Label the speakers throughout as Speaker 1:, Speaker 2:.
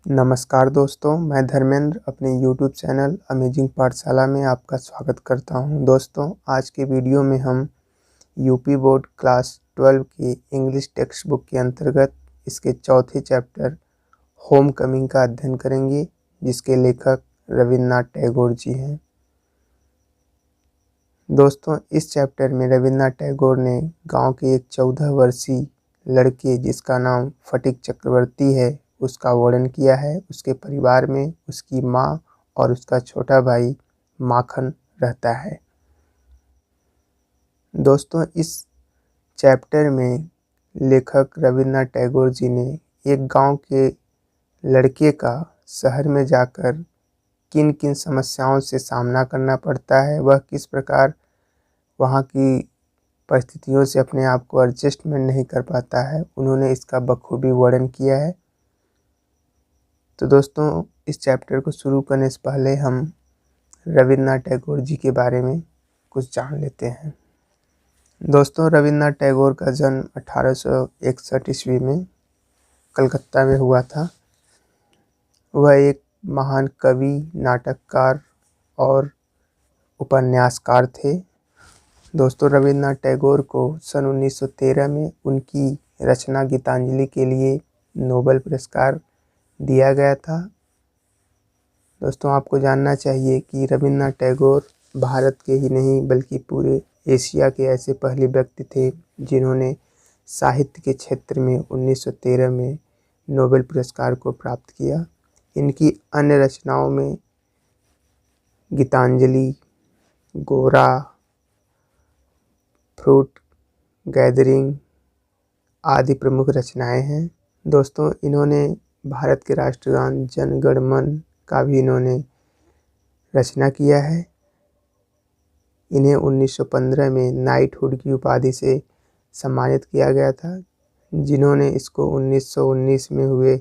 Speaker 1: नमस्कार दोस्तों, मैं धर्मेंद्र अपने YouTube चैनल अमेजिंग पाठशाला में आपका स्वागत करता हूं। दोस्तों, आज के वीडियो में हम यूपी बोर्ड क्लास 12 की इंग्लिश टेक्स्ट बुक के अंतर्गत इसके चौथे चैप्टर होम कमिंग का अध्ययन करेंगे, जिसके लेखक रविन्द्रनाथ टैगोर जी हैं। दोस्तों, इस चैप्टर में रविन्द्रनाथ टैगोर ने गांव के एक 14 वर्षीय लड़के जिसका नाम फटिक चक्रवर्ती है उसका वर्णन किया है। उसके परिवार में उसकी माँ और उसका छोटा भाई माखन रहता है। दोस्तों, इस चैप्टर में लेखक रविन्द्रनाथ टैगोर जी ने एक गांव के लड़के का शहर में जाकर किन किन समस्याओं से सामना करना पड़ता है, वह किस प्रकार वहाँ की परिस्थितियों से अपने आप को एडजस्टमेंट नहीं कर पाता है, उन्होंने इसका बखूबी वर्णन किया है। तो दोस्तों, इस चैप्टर को शुरू करने से पहले हम रविन्द्रनाथ टैगोर जी के बारे में कुछ जान लेते हैं। दोस्तों, रविन्द्रनाथ टैगोर का जन्म 1861 ईस्वी में कलकत्ता में हुआ था। वह एक महान कवि, नाटककार और उपन्यासकार थे। दोस्तों, रविन्द्रनाथ टैगोर को सन 1913 में उनकी रचना गीतांजलि के लिए नोबेल पुरस्कार दिया गया था। दोस्तों, आपको जानना चाहिए कि रविन्द्रनाथ टैगोर भारत के ही नहीं बल्कि पूरे एशिया के ऐसे पहले व्यक्ति थे जिन्होंने साहित्य के क्षेत्र में 1913 में नोबेल पुरस्कार को प्राप्त किया। इनकी अन्य रचनाओं में गीतांजलि, गोरा, फ्रूट गैदरिंग आदि प्रमुख रचनाएं हैं। दोस्तों, इन्होंने भारत के राष्ट्रगान जन गण मन का भी इन्होंने रचना किया है। इन्हें 1915 में नाइटहुड की उपाधि से सम्मानित किया गया था, जिन्होंने इसको 1919 में हुए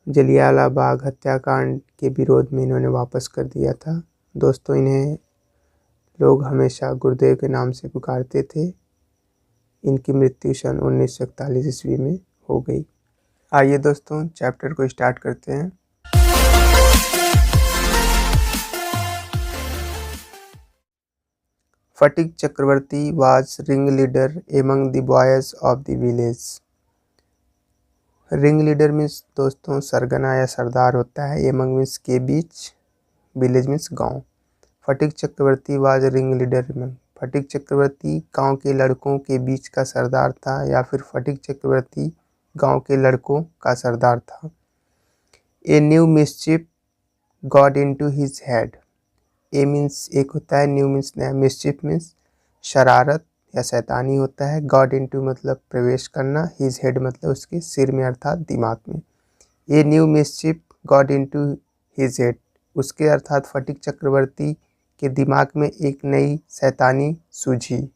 Speaker 1: जलियांवाला बाग हत्याकांड के विरोध में इन्होंने वापस कर दिया था। दोस्तों, इन्हें लोग हमेशा गुरुदेव के नाम से पुकारते थे। इनकी मृत्यु सन 1941 ईस्वी में हो गई। आइए दोस्तों, चैप्टर को स्टार्ट करते हैं। फटिक चक्रवर्ती was ringleader among the boys of the village। Ring leader means दोस्तों सरगना या सरदार होता है। एमंग मीन्स के बीच, विलेज मीन्स गांव। फटिक चक्रवर्ती वाज रिंग लीडर एमंग। फटिक चक्रवर्ती गांव के लड़कों के बीच का सरदार था, या फिर फटिक चक्रवर्ती गांव के लड़कों का सरदार था। A new mischief got into his head. A means एक होता है, न्यू मीन्स नया, मिस्चिफ मीन्स शरारत या शैतानी होता है। गॉट इनटू मतलब प्रवेश करना, हिज हेड मतलब उसके सिर में अर्थात दिमाग में। A new mischief got into his head, उसके अर्थात फटिक चक्रवर्ती के दिमाग में एक नई शैतानी सूझी।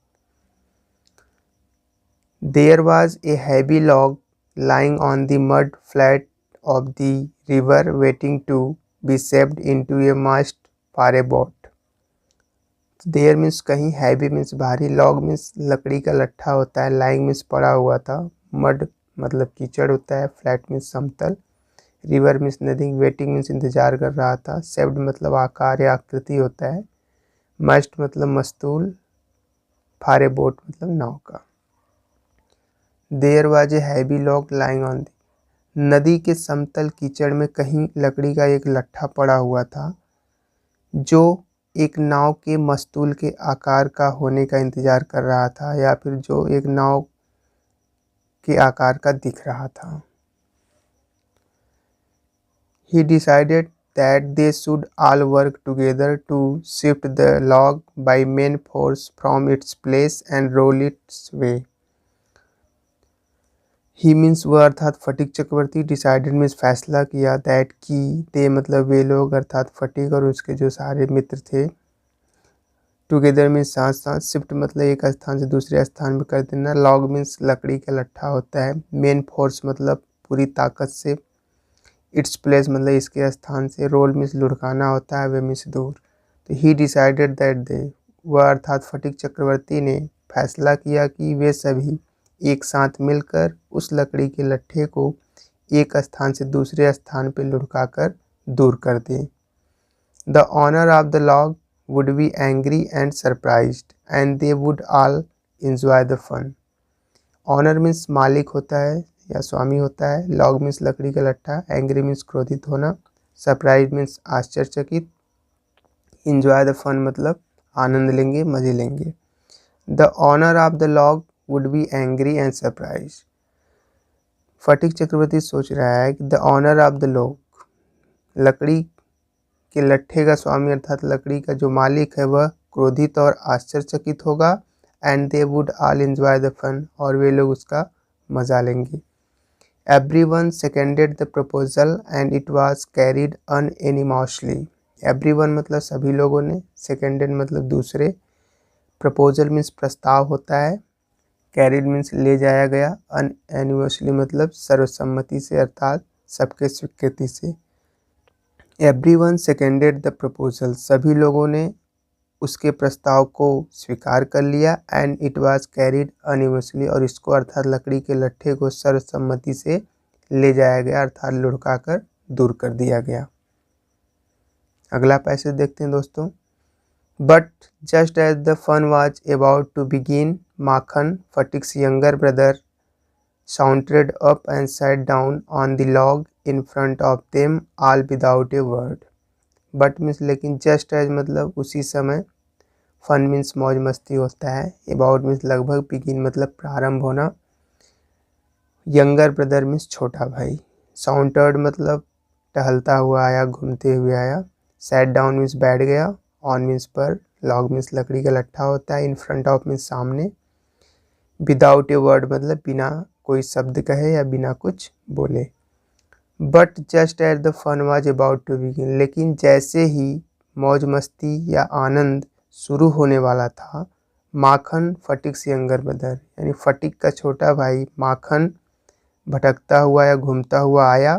Speaker 1: There was a heavy log lying on the mud flat of the river waiting to be shaped into a mast for a boat। There means कहीं, हैवी मीन्स भारी, लॉग मीन्स लकड़ी का लट्ठा होता है, लाइंग मीन्स पड़ा हुआ था, मड मतलब कीचड़ होता है, फ्लैट मीन्स समतल, रिवर मीन्स नदी, वेटिंग मीन्स इंतजार कर रहा था, शेप्ड मतलब आकार या आकृति होता है, मस्ट मतलब मस्तूल, फॉर ए बोट मतलब नाव का। There was a heavy log lying on the, नदी के समतल कीचड़ में कहीं लकड़ी का एक लट्ठा पड़ा हुआ था जो एक नाव के मस्तूल के आकार का होने का इंतजार कर रहा था, या फिर जो एक नाव के आकार का दिख रहा था। He decided that they should all work together to shift the log by main force from its place and roll its way। He means वह अर्थात फटिक चक्रवर्ती, डिसाइडेड मीन्स फैसला किया, दैट की, दे मतलब वे लोग अर्थात फटिक और उसके जो सारे मित्र थे, टुगेदर मीन्स साथ साथ, शिफ्ट मतलब एक स्थान से दूसरे स्थान में कर देना, लॉग मीन्स लकड़ी का लट्ठा होता है, मेन फोर्स मतलब पूरी ताकत से, इट्स प्लेस मतलब इसके स्थान से, रोल मीन्स लुढ़काना होता है, वे मीन्स दूर। तो ही डिसाइडेड दैट दे, वह अर्थात फटिक चक्रवर्ती ने फैसला किया कि वे सभी एक साथ मिलकर उस लकड़ी के लट्ठे को एक स्थान से दूसरे स्थान पर लुढ़काकर दूर कर दे। The owner of the log would be angry and surprised and they would all enjoy the fun. Owner means मालिक होता है या स्वामी होता है, लॉग मीन्स लकड़ी का लट्ठा, एंग्री मीन्स क्रोधित होना, सरप्राइज मीन्स आश्चर्यचकित, एंजॉय द फन मतलब आनंद लेंगे, मजे लेंगे। The owner of the log would be angry and surprise. Phatik Chakravarti सोच रहा है कि the owner of the log, लकड़ी के लट्ठे का स्वामी अर्थात लकड़ी का जो मालिक है वह क्रोधित और आश्चर्यचकित होगा। And they would all enjoy the fun, और वे लोग उसका मजा लेंगे। Everyone seconded the proposal and it was carried unanimously. Everyone मतलब सभी लोगों ने, सेकेंडेड मतलब दूसरे, प्रपोजल मीन्स प्रस्ताव होता है, कैरिड मीन्स ले जाया गया, अनएनिमोसली मतलब सर्वसम्मति से अर्थात सबके स्वीकृति से। एवरीवन सेकेंडेड द प्रपोजल, सभी लोगों ने उसके प्रस्ताव को स्वीकार कर लिया। एंड इट वाज कैरिड अनइमोसली, और इसको अर्थात लकड़ी के लट्ठे को सर्वसम्मति से ले जाया गया अर्थात लुढ़काकर दूर कर दिया गया। अगला पैसेज देखते हैं दोस्तों। But just as the fun was about to begin, Makhan, Phatik's younger brother, sauntered up and sat down on the log in front of them all without a word. But means लेकिन, जस्ट एज मतलब उसी समय, fun means मौज मस्ती होता है, about means लगभग, begin मतलब प्रारंभ होना, यंगर ब्रदर मीन्स छोटा भाई, साउंटर्ड मतलब टहलता हुआ आया, घूमते हुए आया, सैट डाउन मीन्स बैठ गया, ऑन मीन्स पर, लॉग मीन्स लकड़ी का लट्ठा होता है, इन फ्रंट ऑफ मीन्स सामने, विदाउट ए वर्ड मतलब बिना कोई शब्द कहे या बिना कुछ बोले। But just at the fun was about to begin, लेकिन जैसे ही मौज मस्ती या आनंद शुरू होने वाला था, माखन, फटिक्स यंगर ब्रदर यानी फटिक का छोटा भाई माखन भटकता हुआ या घूमता हुआ आया,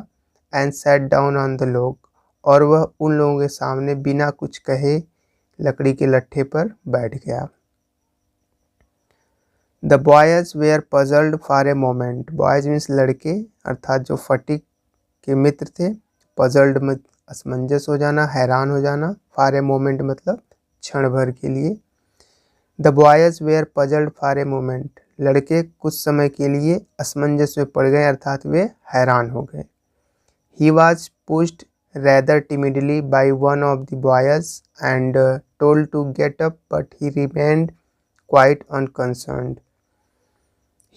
Speaker 1: and sat down on the log, और वह उन लोगों के सामने बिना कुछ कहे लकड़ी के लट्ठे पर बैठ गया। The boys were puzzled for a moment, boys means लड़के अर्थात जो फटिक के मित्र थे, पजल्ड में असमंजस हो जाना, हैरान हो जाना, फॉर ए मोमेंट मतलब क्षण भर के लिए। The boys were puzzled for a moment, लड़के कुछ समय के लिए असमंजस में पड़ गए अर्थात वे हैरान हो गए। He was pushed rather timidly by one of the boys and told to get up, but he remained quite unconcerned.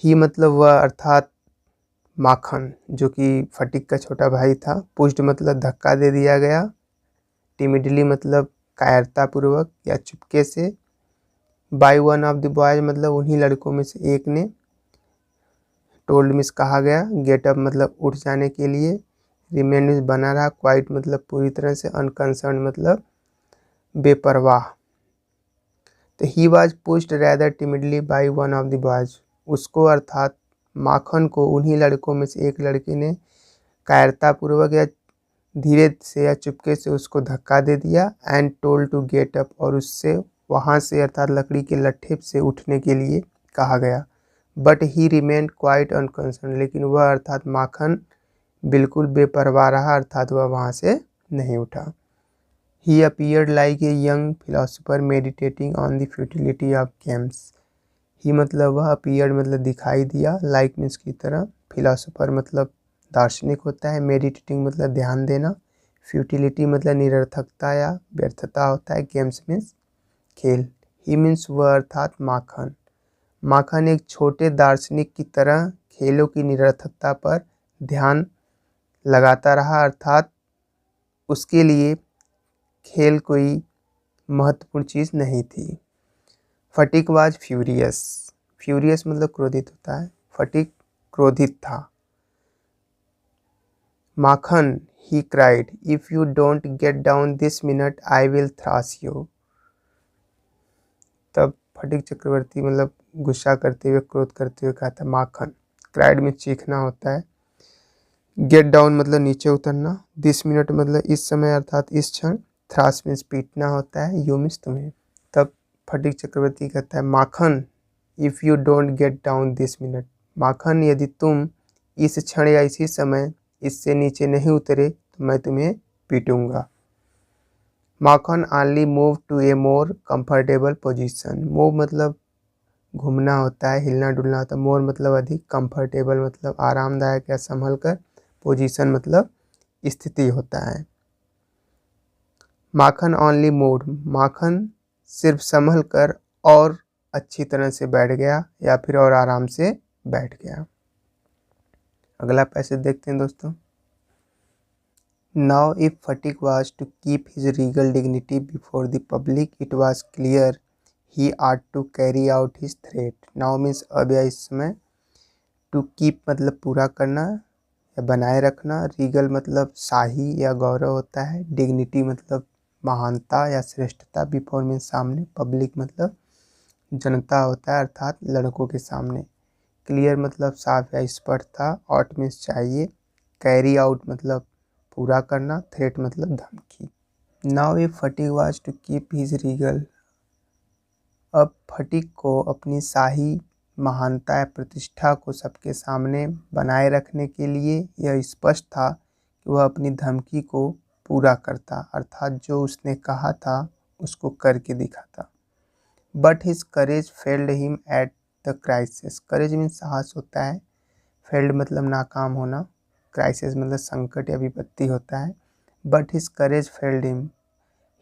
Speaker 1: ही मतलब वह अर्थात माखन जो कि फटिक का छोटा भाई था, पुश्ड मतलब धक्का दे दिया गया, टिमिडली मतलब कायरतापूर्वक या चुपके से, bye one of the boys मतलब उन्हीं लड़कों में से एक ने, टोल्ड मीन्स कहा गया, गेट अप मतलब उठ जाने के लिए, रिमेन मीन्स बना रहा, क्वाइट मतलब पूरी तरह से, अनकंसर्न मतलब बेपरवाह। तो he was pushed rather timidly by one of the boys, उसको अर्थात माखन को उन्हीं लड़कों में से एक लड़के ने कायरतापूर्वक या धीरे से या चुपके से उसको धक्का दे दिया, and told to get up, और उससे वहाँ से अर्थात लकड़ी के लट्ठे से उठने के लिए कहा गया। But he remain quite unconcern, लेकिन वह अर्थात माखन बिल्कुल बेपरवाह रहा अर्थात वह वहाँ से नहीं उठा। He appeared like a young philosopher meditating on the futility of games. He मतलब वह, अपीयर्ड मतलब दिखाई दिया, लाइक मीन्स की तरह, फिलोसोफर मतलब दार्शनिक होता है, मेडिटेटिंग मतलब ध्यान देना, फ्यूटिलिटी मतलब निरर्थकता या व्यर्थता होता है, गेम्स मीन्स खेल। ही मीन्स वह अर्थात माखन, माखन एक छोटे दार्शनिक की तरह खेलों की निरर्थकता पर ध्यान लगाता रहा अर्थात उसके लिए खेल कोई महत्वपूर्ण चीज़ नहीं थी। फटिक वाज फ्यूरियस, फ्यूरियस मतलब क्रोधित होता है, फटिक क्रोधित था। Makhan, he cried, if you don't get down this minute I will thrash you. तब फटिक चक्रवर्ती मतलब गुस्सा करते हुए, क्रोध करते हुए कहता, माखन, क्राइड में चीखना होता है, गेट डाउन मतलब नीचे उतरना, दिस मिनट मतलब इस समय अर्थात इस क्षण, थ्रास मीन्स पीटना होता है, यू मीन्स तुम्हें। तब फटिक चक्रवर्ती कहता है, Makhan, if you don't get down this minute, Makhan यदि तुम इस क्षण या इसी समय इससे नीचे नहीं उतरे तो मैं तुम्हें पीटूंगा। Makhan only move to a more comfortable position. Move मतलब घूमना होता है, हिलना डुलना होता है। मोर मतलब अधिक, कंफर्टेबल मतलब आरामदायक या संभल कर, पोजीशन मतलब स्थिति होता है। माखन ओनली मूड, माखन सिर्फ संभल कर और अच्छी तरह से बैठ गया या फिर और आराम से बैठ गया। अगला पैसेज देखते हैं दोस्तों। Now if Fatik was to keep his regal dignity before the public, it was clear he ought to carry out his threat. Now means अब या इस समय, to keep मतलब पूरा करना या बनाए रखना, regal मतलब शाही या गौरव होता है, dignity मतलब महानता या श्रेष्ठता, before means सामने, public मतलब जनता होता है अर्थात लड़कों के सामने, क्लियर मतलब साफ या स्पष्ट था, ought means चाहिए, कैरी आउट मतलब पूरा करना, थ्रेट मतलब धमकी। Now a Phatik was to keep his regal, अब फटीक को अपनी शाही महानता या प्रतिष्ठा को सबके सामने बनाए रखने के लिए यह स्पष्ट था कि वह अपनी धमकी को पूरा करता, अर्थात जो उसने कहा था उसको करके दिखाता। But his courage failed him at the crisis, courage means साहस होता है, फेल्ड मतलब नाकाम होना, क्राइसिस मतलब संकट या विपत्ति होता है। But his courage failed him,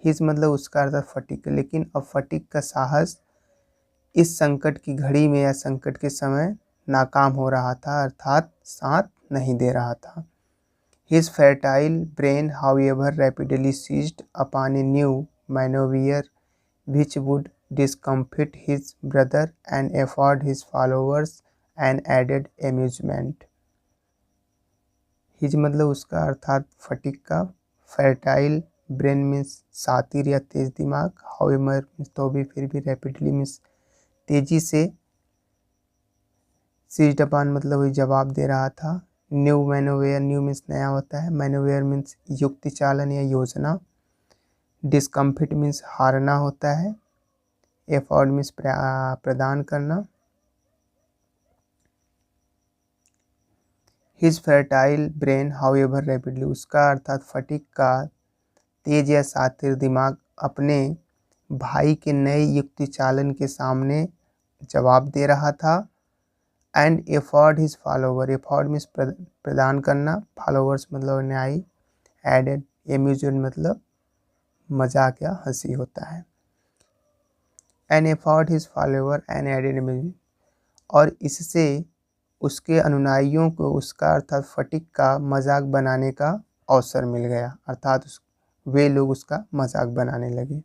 Speaker 1: his मतलब उसका अर्थात फटीक, लेकिन अब फटीक का साहस इस संकट की घड़ी में या संकट के समय नाकाम हो रहा था, अर्थात साथ नहीं दे रहा था। His fertile brain however rapidly seized upon a new manoeuvre which would discomfit his brother and afford his followers an added amusement. His मतलब उसका अर्थात फटीक का, फर्टाइल ब्रेन मीन्स शातिर या तेज दिमाग, हाउएवर मीन्स तो भी, फिर भी, रैपिडली मीन्स तेजी से, सीज्ड अपॉन मतलब वही जवाब दे रहा था, न्यू मैनोवेयर, न्यू मीन्स नया होता है, मैनोवेयर मीन्स युक्ति चालन या योजना, डिस्कम्फिट मीन्स हारना होता है, एफोर्ड मीन्स प्रदान करना। His fertile brain however rapidly, उसका अर्थात फटीक का तेज या शातिर दिमाग अपने भाई के नए युक्ति चालन के सामने जवाब दे रहा था। And afford his follower, afford means प्रदान करना, फॉलोवर्स मतलब न्यायी, एडेड एम्यूजमेंट मतलब मजाक या हंसी होता है। And afford his follower and added amusement, और इससे उसके अनुयायियों को उसका अर्थात फटीक का मजाक बनाने का अवसर मिल गया, अर्थात वे लोग उसका मजाक बनाने लगे।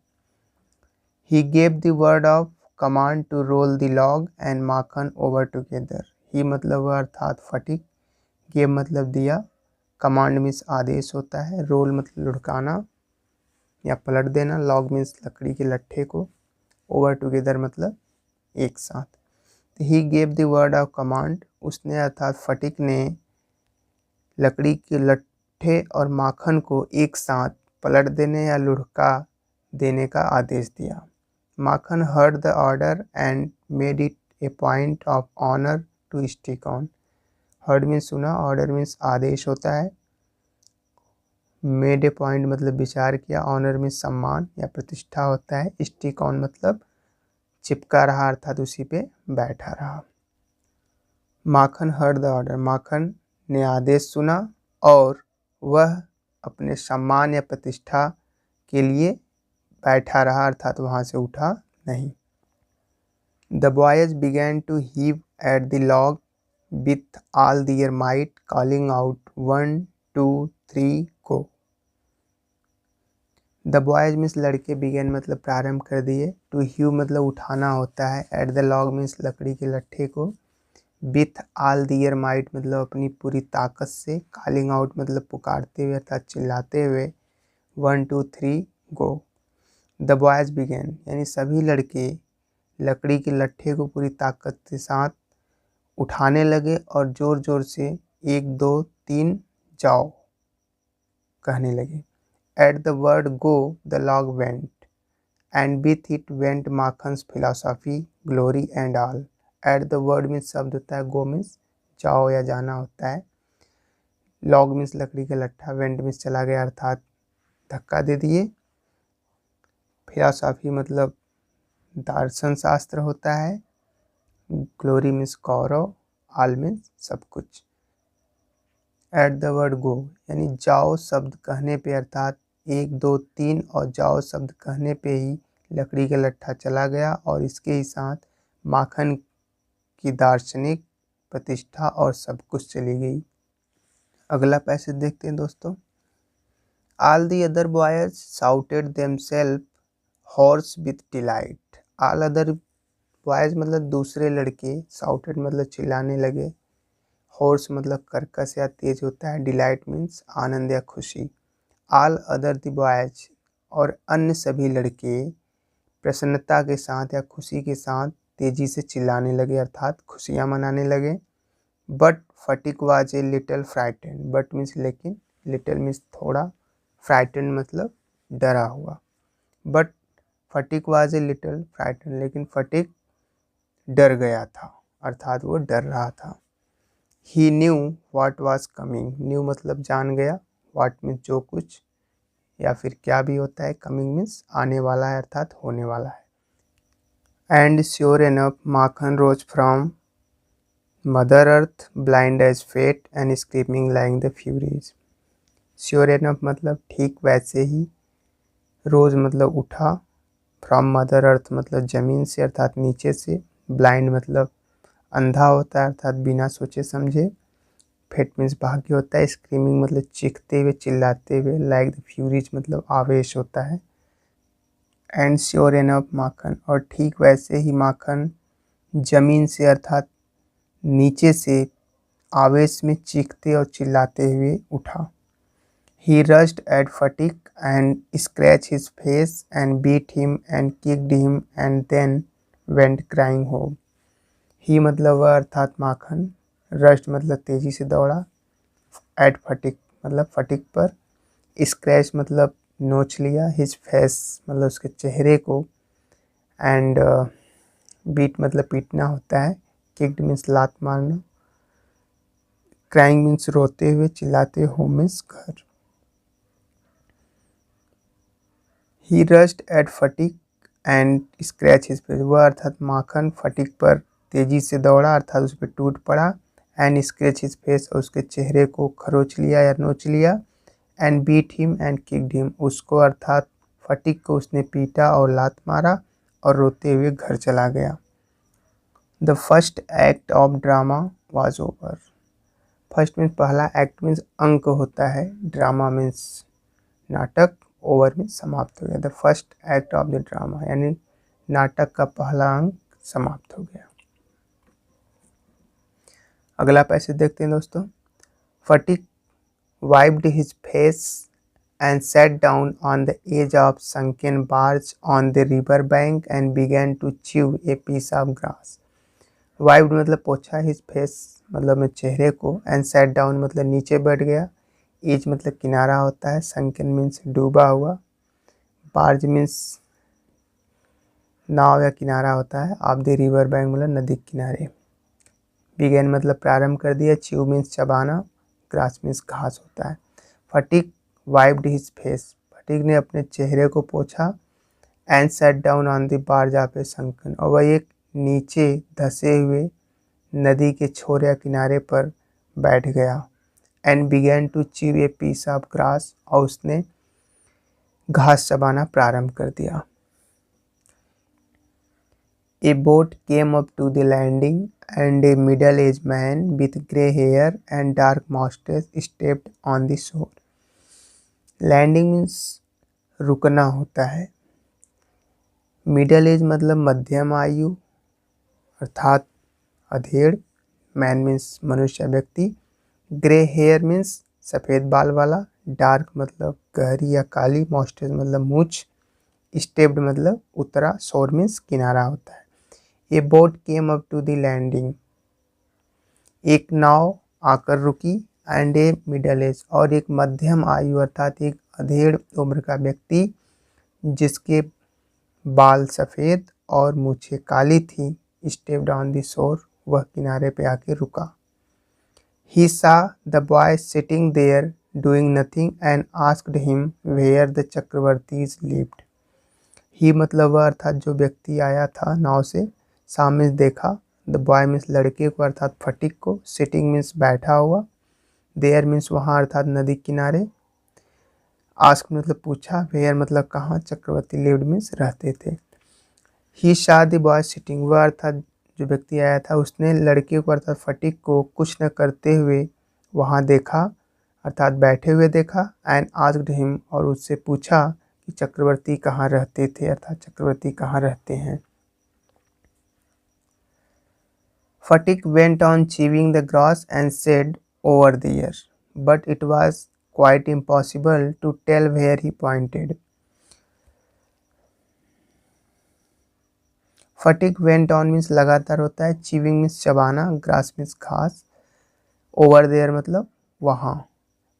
Speaker 1: He gave the word of command to roll the log and Makhan over together. He मतलब वह अर्थात फटीक, गेव मतलब दिया, कमांड मीन्स आदेश होता है, रोल मतलब लुढ़काना या पलट देना, लॉग मीन्स लकड़ी के लट्ठे को, ओवर टुगेदर मतलब एक साथ। ही gave the word of command, उसने अर्थात फटीक ने लकड़ी के लट्ठे और माखन को एक साथ पलट देने या लुढ़का देने का आदेश दिया। Makhan heard the order and made it a point of honour to stick on. Heard means सुना, ऑर्डर मीन्स आदेश होता है, मेड ए पॉइंट मतलब विचार किया, ऑनर मीन्स सम्मान या प्रतिष्ठा होता है, स्टिक ऑन मतलब चिपका रहा अर्थात उसी पे बैठा रहा। माखन हर्ड द ऑर्डर, माखन ने आदेश सुना और वह अपने सम्मान या प्रतिष्ठा के लिए बैठा रहा अर्थात वहाँ से उठा नहीं। The boys began to heave at the log with all their might calling out 1 2 3 go. The boys means लड़के, बिगेन मतलब प्रारंभ कर दिए, टू हीव मतलब उठाना होता है, एट द लॉग मीन्स लकड़ी के लट्ठे को, विथ ऑल दियर माइट मतलब अपनी पूरी ताकत से, कॉलिंग आउट मतलब पुकारते हुए अर्थात चिल्लाते हुए, 1 2 3 गो। द बॉयज बिगेन यानी सभी लड़के लकड़ी के लट्ठे को पूरी ताकत के साथ उठाने लगे और ज़ोर ज़ोर से 1 2 3 जाओ कहने लगे। At the word go, the log went, and with it went Makhan's philosophy, glory and all. At the word means शब्द होता है, go means जाओ या जाना होता है, लॉग मीन्स लकड़ी का लट्ठा, वेंट मीन्स चला गया अर्थात धक्का दे दिए। फिलॉसफी मतलब दर्शन शास्त्र होता है। ग्लोरी मीन्स गौरव, ऑल मीन्स सब कुछ। एट द वर्ड गो यानी जाओ शब्द कहने पे अर्थात 1 2 3 और जाओ शब्द कहने पे ही लकड़ी का लट्ठा चला गया और इसके ही साथ माखन की दार्शनिक प्रतिष्ठा और सब कुछ चली गई। अगला पैसेज देखते हैं दोस्तों। All the other boys shouted themselves hoarse with delight. All other boys मतलब दूसरे लड़के, shouted मतलब चिल्लाने लगे, hoarse मतलब कर्कश या तेज होता है, delight means आनंद या खुशी। All other the boys और अन्य सभी लड़के प्रसन्नता के साथ या खुशी के साथ तेजी से चिल्लाने लगे अर्थात खुशियाँ मनाने लगे। But Phatik was a little frightened, but means लेकिन, लिटिल मीन्स थोड़ा, फ्राइटेंड मतलब डरा हुआ। But Phatik was a little frightened, लेकिन फटिक डर गया था अर्थात वो डर रहा था। He knew what was coming, knew मतलब जान गया, व्हाट मीन्स जो कुछ या फिर क्या भी होता है, कमिंग मीन्स आने वाला है अर्थात होने वाला है। And sure enough Makhan rose from mother earth blind as fate and screaming like the furies. Sure enough मतलब ठीक वैसे ही, रोज मतलब उठा, फ्रॉम मदर अर्थ मतलब ज़मीन से अर्थात नीचे से, ब्लाइंड मतलब अंधा होता है अर्थात बिना सोचे समझे, फेट मीन्स भाग्य होता है, स्क्रीमिंग मतलब चीखते हुए चिल्लाते हुए, लाइक द फ्यूरीज मतलब आवेश होता है। एंड श्योर एनफ माखन और ठीक वैसे ही माखन जमीन से अर्थात नीचे से आवेश में चीखते और चिल्लाते हुए उठा। He rushed at Fatik and scratched his face and beat him and kicked him and then went crying home. He मतलब वह अर्थात माखन, rushed मतलब तेजी से दौड़ा, at फटिक मतलब फटिक पर, scratch मतलब नोच लिया, his face मतलब उसके चेहरे को, and beat मतलब पीटना होता है, kicked मीन्स लात मारना, crying मीन्स रोते हुए चिल्लाते हुए, home मीन्स घर। He rushed at Phatik and scratch his face, वह अर्थात माखन फटिक पर तेजी से दौड़ा अर्थात उस पर टूट पड़ा, एंड स्क्रैच हिज फेस और उसके चेहरे को खरोच लिया या नोच लिया, and beat him and kicked him उसको अर्थात फटिक को उसने पीटा और लात मारा और रोते हुए घर चला गया। The first act of drama was over. First means पहला, एक्ट मीन्स अंक होता है, ड्रामा मीन्स नाटक, ओवर में समाप्त हो गया। The first act of the drama यानी नाटक का पहला अंक समाप्त हो गया। अगला पैसेज देखते हैं दोस्तों। Phatik wiped his face and sat down on the edge of sunken barge on the river bank and began to chew a piece of grass. Wiped मतलब पोछा, हिज फेस मतलब में चेहरे को, एंड सैट डाउन मतलब नीचे बैठ गया, एज मतलब किनारा होता है, संकन मीन्स डूबा हुआ, बार्ज मीन्स नाव या किनारा होता है, ऑफ द रिवर बैंक मतलब नदी किनारे, बिगेन मतलब प्रारंभ कर दिया, च्यू मीन्स चबाना, ग्रास मीन्स घास होता है। फटिक वाइप्ड हिज फेस, फटिक ने अपने चेहरे को पोछा, and set down on the barge of A sunken और वह एक नीचे धसे हुए नदी के छोर या किनारे पर बैठ गया, and began to chew a piece of grass और उसने घास चबाना प्रारंभ कर दिया। A boat came up to the landing and a middle age man with grey hair and dark moustache stepped on the shore. Landing means रुकना होता है, मिडल एज मतलब मध्यम आयु अर्थात अधेड़, मैन मीन्स मनुष्य व्यक्ति, ग्रे हेयर मीन्स सफ़ेद बाल वाला, डार्क मतलब गहरी या काली, मॉस्टेज मतलब मूछ, स्टेप्ड मतलब उतरा, शोर मीन्स किनारा होता है। ये boat came up to the landing, एक नाव आकर रुकी, एंड ए मिडल एज और एक मध्यम आयु अर्थात एक अधेड़ उम्र का व्यक्ति जिसके बाल सफ़ेद और मूछें काली थी, स्टेप्ड ऑन द शोर वह किनारे पे आके रुका। He saw the boy sitting there doing nothing and asked him where the Chakravartis lived. ही मतलब वह अर्थात जो व्यक्ति आया था नाव से, सामने देखा, द बॉय मीन्स लड़के को अर्थात फटिक को, सिटिंग मीन्स बैठा हुआ, देयर मीन्स वहाँ अर्थात नदी किनारे, आस्क मतलब पूछा, वेयर मतलब कहाँ, चक्रवर्ती लिव्ड मीन्स रहते थे। ही शा द बॉय सिटिंग, वह अर्थात जो व्यक्ति आया था उसने लड़के को अर्थात फटिक को कुछ न करते हुए वहाँ देखा अर्थात बैठे हुए देखा, एंड आस्क्ड हिम और उससे पूछा कि चक्रवर्ती कहाँ रहते थे अर्थात चक्रवर्ती कहाँ रहते हैं। Phatik went on chewing the grass and said over there, but it was quite impossible to tell where he pointed. Phatik went on means लगातार होता है, चीविंग मीन्स चबाना, ग्रास मीन्स घास, ओवर देयर मतलब वहाँ।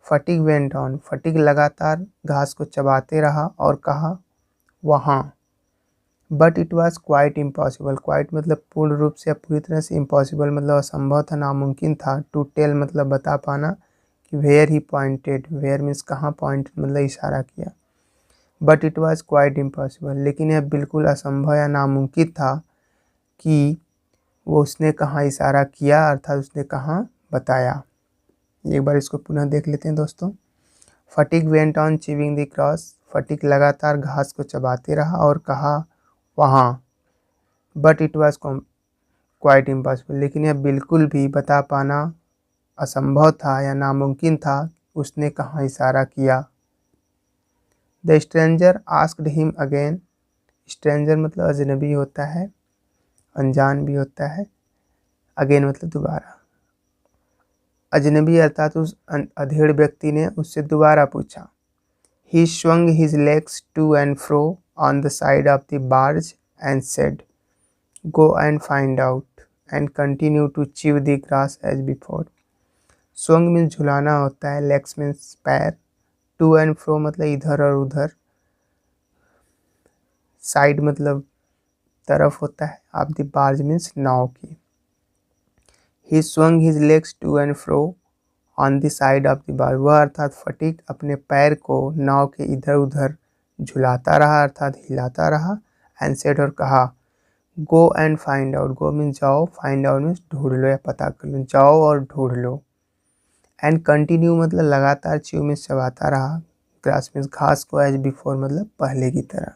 Speaker 1: फटिक वेंट ऑन, फटिक लगातार घास को चबाते रहा और कहा वहाँ। But it was quite impossible, quite मतलब पूर्ण रूप से या पूरी तरह से, इम्पॉसिबल मतलब असंभव था, नामुमकिन था, टू टेल मतलब बता पाना, कि where he pointed, where means कहाँ, पॉइंट मतलब इशारा किया। But it was quite impossible, लेकिन यह बिल्कुल असंभव या नामुमकिन था कि वो उसने कहाँ इशारा किया अर्थात उसने कहाँ बताया। एक बार इसको पुनः देख लेते हैं दोस्तों। Phatik went on chewing the grass, Phatik लगातार घास को चबाते रहा और कहा वहाँ। But it was quite impossible, लेकिन यह बिल्कुल भी बता पाना असंभव था या नामुमकिन था, उसने कहाँ इशारा किया। The stranger asked him again, stranger मतलब अजनबी होता है, अनजान भी होता है, अगेन मतलब दोबारा। अजनबी अर्थात उस अधेड़ व्यक्ति ने उससे दोबारा पूछा। He swung his legs to and fro on the side of the barge and said, "Go and find out," and continue to chew the grass as before. Swung means झुलाना होता है, legs means पैर, to and fro मतलब इधर और उधर, side मतलब तरफ होता है, of the barge means नाव की। He swung his legs to and fro on the side of the barge, वह अर्थात फटिक अपने पैर को नाव के इधर उधर झुलाता रहा अर्थात हिलाता रहा, एंड सेड और कहा go and find out, go mean जाओ, फाइंड आउट मीन्स ढूंढ लो या पता कर लो, जाओ और ढूंढ लो। एंड कंटिन्यू मतलब लगातार, च्यू मीन्स चबाता रहा, ग्रास मीन्स घास को, एज बिफोर मतलब पहले की तरह।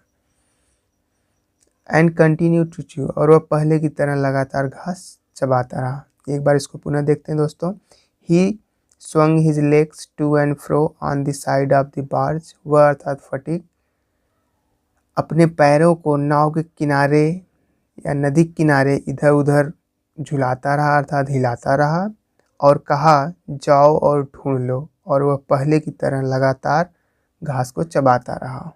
Speaker 1: एंड कंटिन्यू टू च्यू, और वह पहले की तरह लगातार घास चबाता रहा। एक बार इसको पुनः देखते हैं दोस्तों। ही swung his legs to and fro on the side of the barge, वह अर्थात फटिक अपने पैरों को नाव के किनारे या नदी किनारे इधर उधर झुलाता रहा अर्थात हिलाता रहा और कहा जाओ और ढूंढ लो, और वह पहले की तरह लगातार घास को चबाता रहा।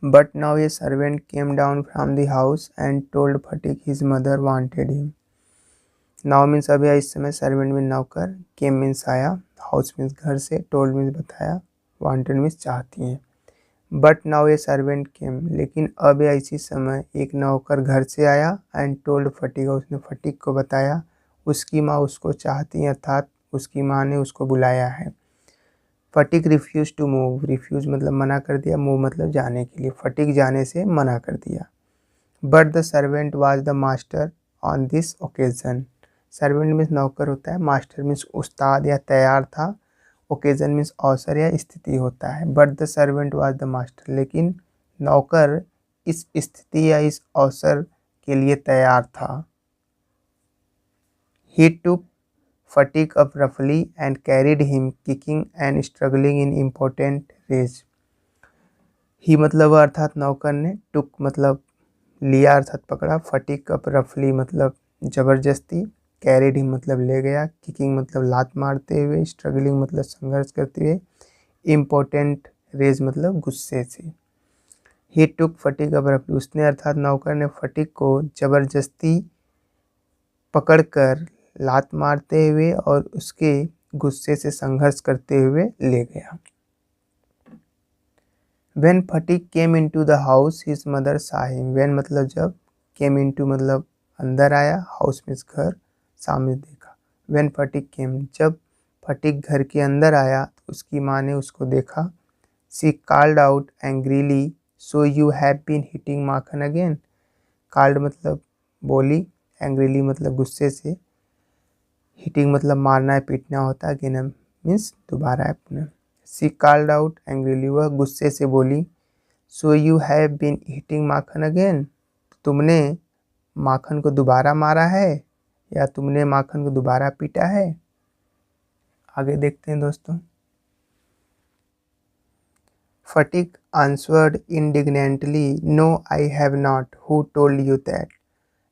Speaker 1: But now a servant came down from the house and told Phatik his mother wanted him. Now means अभी इस समय, सर्वेंट मीन्स नौकर, केम मीन्स आया, हाउस मीन्स घर से, टोल्ड मीन्स बताया, वांटेड मीन्स चाहती हैं। But now a servant came, लेकिन अब या इसी समय एक नौकर घर से आया, एंड टोल्ड फटिक, उसने फटिक को बताया उसकी माँ उसको चाहती है अर्थात उसकी माँ ने उसको बुलाया है। फटिक रिफ्यूज टू मूव, रिफ्यूज मतलब मना कर दिया, मूव मतलब जाने के लिए, फटिक जाने से मना कर दिया। But the servant was the master on this occasion, servant means नौकर होता है, मास्टर मीन्स उस्ताद या तैयार था, ओकेजन मीन्स अवसर या स्थिति होता है। But the servant was the master, लेकिन नौकर इस स्थिति या इस अवसर के लिए तैयार था। ही टुक फटिक अप रफली and carried him kicking and struggling in important rage. He मतलब अर्थात नौकर ने, टुक मतलब लिया अर्थात पकड़ा, फटिक अप रफली मतलब जबरदस्ती, कैरिड हिम मतलब ले गया, किकिंग मतलब लात मारते हुए, स्ट्रगलिंग मतलब संघर्ष करते हुए, इम्पोर्टेंट रेज मतलब गुस्से से। ही टुक फटिक अप रफली, उसने अर्थात नौकर ने फटिक को जबरदस्ती पकड़कर लात मारते हुए और उसके गुस्से से संघर्ष करते हुए ले गया। When Sphatik came into the house, his mother saw him. When मतलब जब, केम into मतलब अंदर आया, हाउस मीन्स घर, सामने देखा। व्हेन फटीक केम, जब फटीक घर के अंदर आया तो उसकी माँ ने उसको देखा। She called out angrily, so you have been hitting Makhan again. Called मतलब बोली, एंग्रीली मतलब गुस्से से, हिटिंग मतलब मारना है पीटना होता है, अगेन मीन्स दोबारा अपने। शी कॉल्ड आउट एंग्रीली, वह गुस्से से बोली। So you have been hitting Makhan again, तुमने माखन को दोबारा मारा है या तुमने माखन को दोबारा पीटा है। आगे देखते हैं दोस्तों। Phatik answered indignantly, no I have not, who told you that.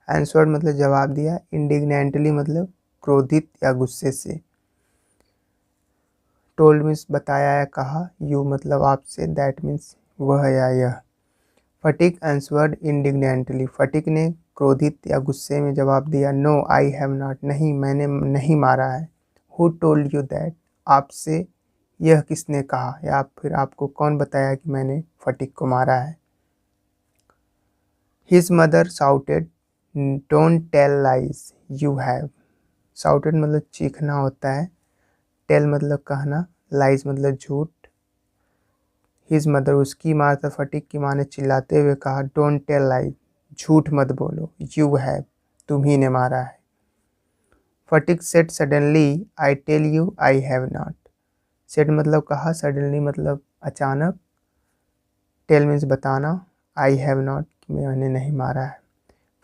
Speaker 1: Answered मतलब जवाब दिया, इंडिग्नेंटली मतलब क्रोधित या गुस्से से, टोल्ड मीन्स बताया या कहा, यू मतलब आपसे, दैट मीन्स वह या यह। फटीक आंसवर्ड इंडिग्नेंटली, फटीक ने क्रोधित या गुस्से में जवाब दिया, नो आई हैव नॉट, नहीं मैंने नहीं मारा है। हु टोल्ड यू दैट, आपसे यह किसने कहा या फिर आपको कौन बताया कि मैंने फटीक को मारा है। His mother shouted, don't tell lies, you have. Shouted मतलब चीखना होता है, टेल मतलब कहना, लाइज मतलब झूठ। हिज मदर उसकी माँ था, फटीक की माँ ने चिल्लाते हुए कहा, डोंट टेल लाइज, झूठ मत बोलो, यू हैव, तुम ही ने मारा है। Phatik said suddenly, I tell you I have not. Said मतलब कहा, सडनली मतलब अचानक, टेल मीन्स बताना, आई हैव नॉट मैंने नहीं मारा है।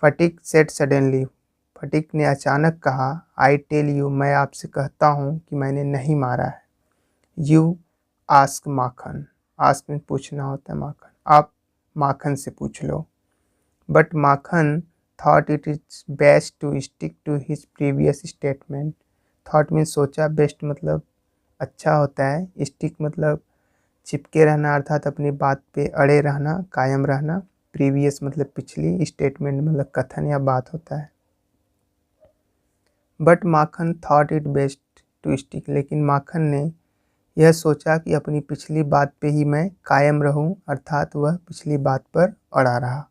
Speaker 1: फटीक सेड सडनली, फटीक ने अचानक कहा, आई टेल यू मैं आपसे कहता हूँ कि मैंने नहीं मारा है। यू आस्क माखन, आस्क में पूछना होता है माखन, आप माखन से पूछ लो। But Makhan thought it is best to stick to his previous statement. Thought means सोचा, बेस्ट मतलब अच्छा होता है, स्टिक मतलब चिपके रहना अर्थात अपनी बात पे अड़े रहना, कायम रहना। प्रीवियस मतलब पिछली, स्टेटमेंट मतलब कथन या बात होता है। But Makhan thought it best to stick, लेकिन माखन ने यह सोचा कि अपनी पिछली बात पे ही मैं कायम रहूं, अर्थात वह पिछली बात पर अड़ा रहा।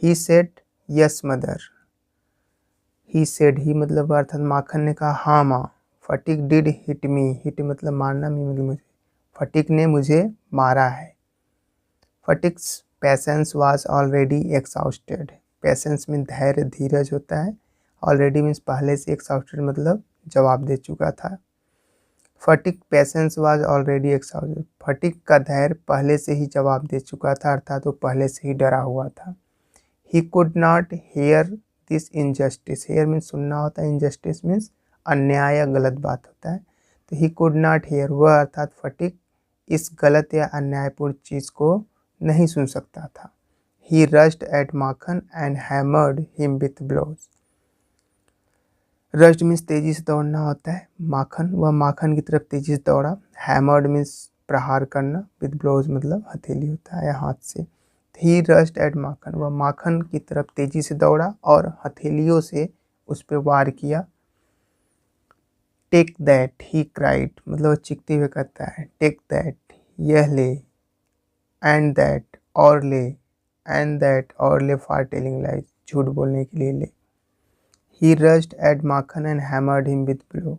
Speaker 1: He said yes mother, he said, he मतलब अर्थात माखन ने कहा हाँ माँ। Phatik did hit me, hit मतलब मारना, मी मतलब मुझे, फटीक ने मुझे मारा है। फटिक्स पेशेंस वाज ऑलरेडी एक्सहाउस्टेड, पेशेंस में धैर्य धीरज होता है, ऑलरेडी मीन्स पहले से, एक्सहाउस्टेड मतलब जवाब दे चुका था। फटिक पेशेंस वाज ऑलरेडी एक्सहाउस्टेड, फटिक का धैर्य पहले से ही जवाब दे चुका था, अर्थात वो पहले से ही डरा हुआ था। He could not hear this injustice, hear means सुनना होता है, इनजस्टिस मीन्स अन्याय या गलत बात होता है। तो ही कुड नॉट हेयर, वह अर्थात फटिक इस गलत या अन्यायपूर्ण चीज़ को नहीं सुन सकता था। He rushed at Makhan and hammered him with blows, rushed means तेजी से दौड़ना होता है, माखन वह माखन की तरफ तेजी से दौड़ा, हैमर्ड मीन्स प्रहार करना, विथ ब्लोज मतलब हथेली होता है या हाथ से। ही रश्ड एट माखन, वह माखन की तरफ तेजी से दौड़ा और हथेलियों से उस पर वार किया। टेक दैट, ही क्राइड मतलब चीखते हुए कहता है, टेक दैट यह ले, एंड दैट और ले, एंड दैट और ले फॉर टेलिंग लाइज झूठ बोलने के लिए ले। He rushed at Makhan and hammered him with blow,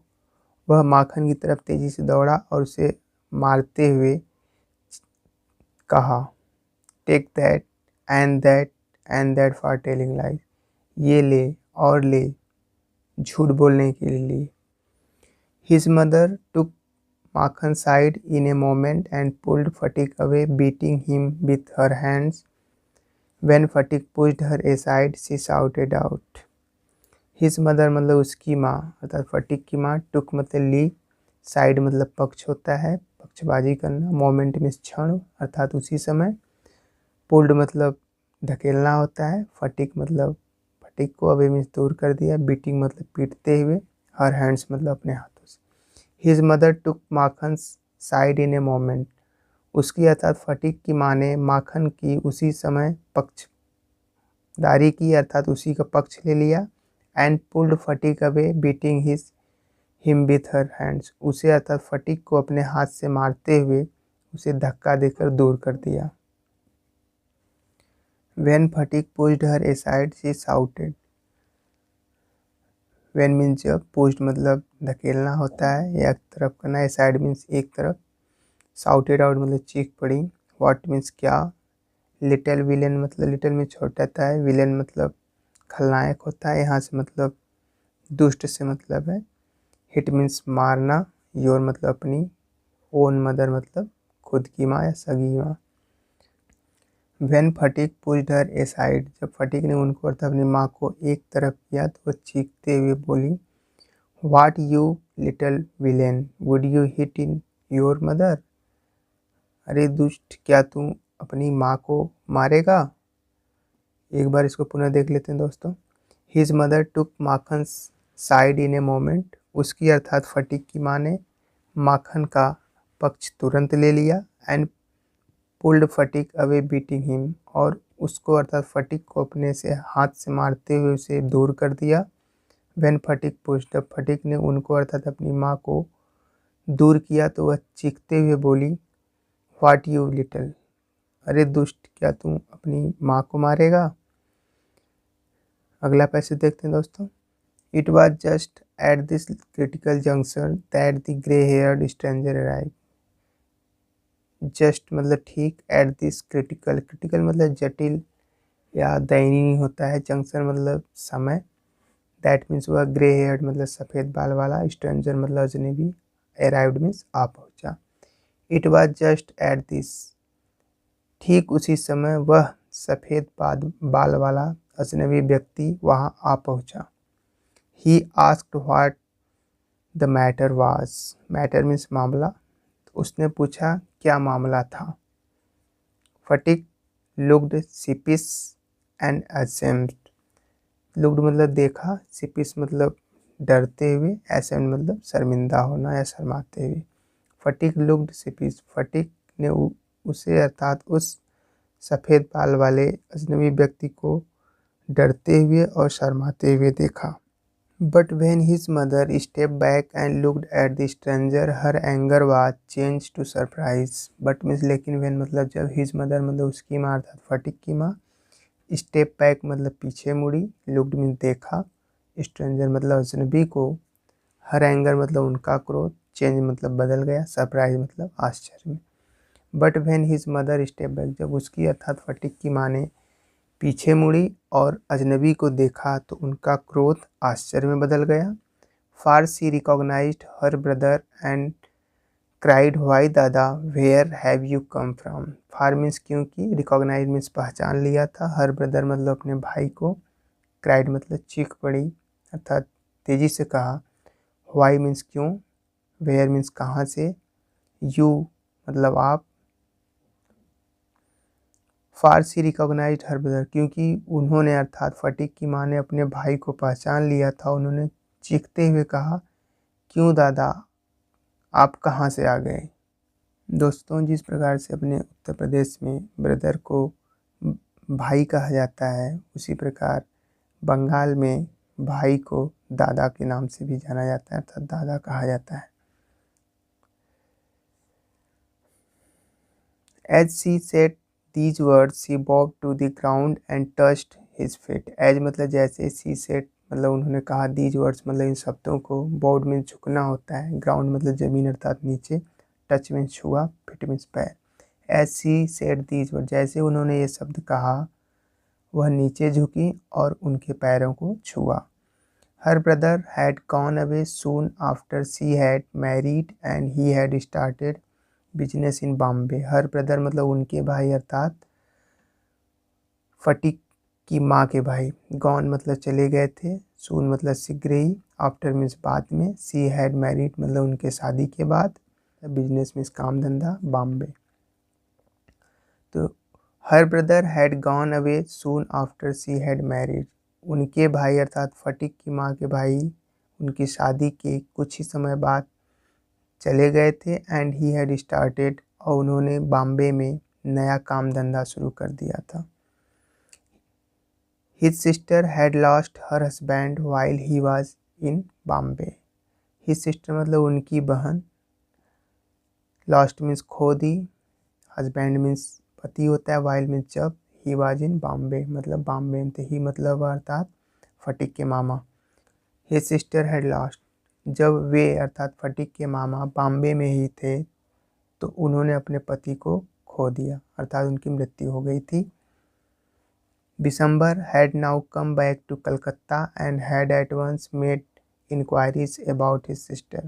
Speaker 1: वह माखन की तरफ तेजी से दौड़ा और उसे मारते हुए कहा, take that and that and that for telling lies, ये ले और ले झूठ बोलने के लिए। His mother took Makhan side in a moment and pulled Phatik away, beating him with her hands. When Phatik pushed her aside, she shouted out. His mother मतलब उसकी माँ, अर्थात फटीक की माँ, टुक मतलब ली, साइड मतलब पक्ष होता है, पक्षबाजी करना, मोमेंट में क्षण अर्थात उसी समय, पुल्ड मतलब धकेलना होता है, फटीक मतलब फटीक को अभी मीन्स दूर कर दिया, बीटिंग मतलब पीटते हुए, हर हैंड्स मतलब अपने हाथों से। His mother took Makhan side in a moment, उसकी अर्थात फटीक की माँ ने माखन की उसी समय पक्षदारी की, अर्थात उसी का पक्ष ले लिया। And pulled Phatik away beating him with her hands, उसे अर्थात फटीक को अपने हाथ से मारते हुए उसे धक्का देकर दूर कर दिया। When Phatik pushed her aside, she shouted. When means जब, पुश्ड मतलब धकेलना होता है या एक तरफ करना है, साइड मीन्स एक तरफ, साउटेड आउट मतलब चीख पड़ी, व्हाट मीन्स क्या, लिटिल विलेन मतलब लिटिल में छोटा था है, विलेन मतलब खलनायक होता है, यहाँ से मतलब दुष्ट से मतलब है, हिट मीन्स मारना, योर मतलब अपनी, ओन मदर मतलब खुद की माँ या सगी माँ। When fatigue pushed her aside, जब फटीक ने उनको अर्थात अपनी माँ को एक तरफ किया तो वह चीखते हुए बोली, what you little villain, would you hit in your mother, अरे दुष्ट क्या तू अपनी माँ को मारेगा। एक बार इसको पुनः देख लेते हैं दोस्तों। His mother took Makhan side in a moment, उसकी अर्थात फटीक की माँ ने माखन का पक्ष तुरंत ले लिया, and pulled Phatik away beating him, और उसको अर्थात फटीक को अपने से हाथ से मारते हुए उसे दूर कर दिया। वेन फटीक पुश्ड, जब फटीक ने उनको अर्थात अपनी माँ को दूर किया तो वह चीखते हुए बोली, व्हाट यू लिटिल, अरे दुष्ट क्या तू अपनी माँ को मारेगा। अगला पैसेज देखते हैं दोस्तों। It was just at this critical junction that the grey heard stranger arrive, just मतलब ठीक, एट दिस क्रिटिकल, क्रिटिकल मतलब जटिल या दयनीय होता है, जंक्शन मतलब समय, दैट मीन्स वह ग्रे हेयर्ड मतलब सफ़ेद बाल वाला, स्ट्रेंजर मतलब अजनबी, अराइव्ड मीन्स आ पहुँचा। It was just at this, ठीक उसी समय वह सफ़ेद बाल वाला अजनबी व्यक्ति वहाँ आ पहुँचा। He asked what the matter was, matter means मामला, तो उसने पूछा क्या मामला था। Phatik looked sheepish and ashamed, looked मतलब देखा, सिपिस मतलब डरते हुए, एसेम्ड मतलब शर्मिंदा होना या शर्माते हुए। फटीक लुक्ड सिपिस, फटीक ने उसे अर्थात उस सफ़ेद बाल वाले अजनबी व्यक्ति को डरते हुए और शर्माते हुए देखा। But when his mother step back and looked at the stranger her anger was change to surprise, but means लेकिन व्हेन मतलब जब हिज मदर मतलब उसकी माँ अर्थात फटीक की माँ, स्टेप बैक मतलब पीछे मुड़ी, लुक्ड मीन्स देखा, स्ट्रेंजर मतलब अजनबी को, हर एंगर मतलब उनका क्रोध, चेंज मतलब बदल गया, सरप्राइज मतलब आश्चर्य में। But when his mother step back, जब उसकी अर्थात फटीक की माँ ने पीछे मुड़ी और अजनबी को देखा तो उनका क्रोध आश्चर्य में बदल गया। For she recognized her brother and cried, why dada where have you come from, for means क्योंकि, रिकॉग्नाइज मीन्स पहचान लिया था, हर ब्रदर मतलब अपने भाई को, क्राइड मतलब चीख पड़ी अर्थात तेजी से कहा, व्हाई मीन्स क्यों, वेयर मीन्स कहाँ से, यू मतलब आप, फारसी रिकॉग्नाइज्ड हर ब्रदर क्योंकि उन्होंने अर्थात फटीक की माँ ने अपने भाई को पहचान लिया था, उन्होंने चीखते हुए कहा, क्यों दादा आप कहाँ से आ गए। दोस्तों, जिस प्रकार से अपने उत्तर प्रदेश में ब्रदर को भाई कहा जाता है, उसी प्रकार बंगाल में भाई को दादा के नाम से भी जाना जाता है अर्थात दादा कहा जाता है। As she said these words, she bowed to the ground and touched his feet. As मतलब जैसे she said मतलब उन्होंने कहा, these words मतलब इन शब्दों को, bowed में झुकना होता है, ground मतलब ज़मीन अर्थात नीचे, touch में छुआ, feet में पैर। As she said these words, जैसे उन्होंने ये शब्द कहा वह नीचे झुकी और उनके पैरों को छुआ। Her brother had gone away soon after she had married and he had started business in Bombay. Her brother मतलब उनके भाई अर्थात फटीक की माँ के भाई, गॉन मतलब चले गए थे, सून मतलब शीघ्र ही, आफ्टर मीन्स बाद में, सी हैड मैरिड मतलब उनके शादी के बाद, बिजनेस मीन्स काम धंधा, बॉम्बे। तो her brother had gone away soon after she had married, उनके भाई अर्थात फटीक की माँ के भाई उनकी शादी के कुछ ही समय बाद चले गए थे, एंड ही हैड स्टार्टेड और उन्होंने बॉम्बे में नया काम धंधा शुरू कर दिया था। His sister had lost her husband while he was in Bombay, his sister मतलब उनकी बहन, लॉस्ट मीन्स खो दी, हस्बैंड मीन्स पति होता है, वाइल मीन्स जब, ही वाज इन बॉम्बे मतलब बॉम्बे में थे, ही मतलब अर्थात फटीक के मामा। हिज सिस्टर हैड लॉस्ट, जब वे अर्थात फटीक के मामा बॉम्बे में ही थे तो उन्होंने अपने पति को खो दिया, अर्थात उनकी मृत्यु हो गई थी। December had now come back to Calcutta and had at once made inquiries about his sister.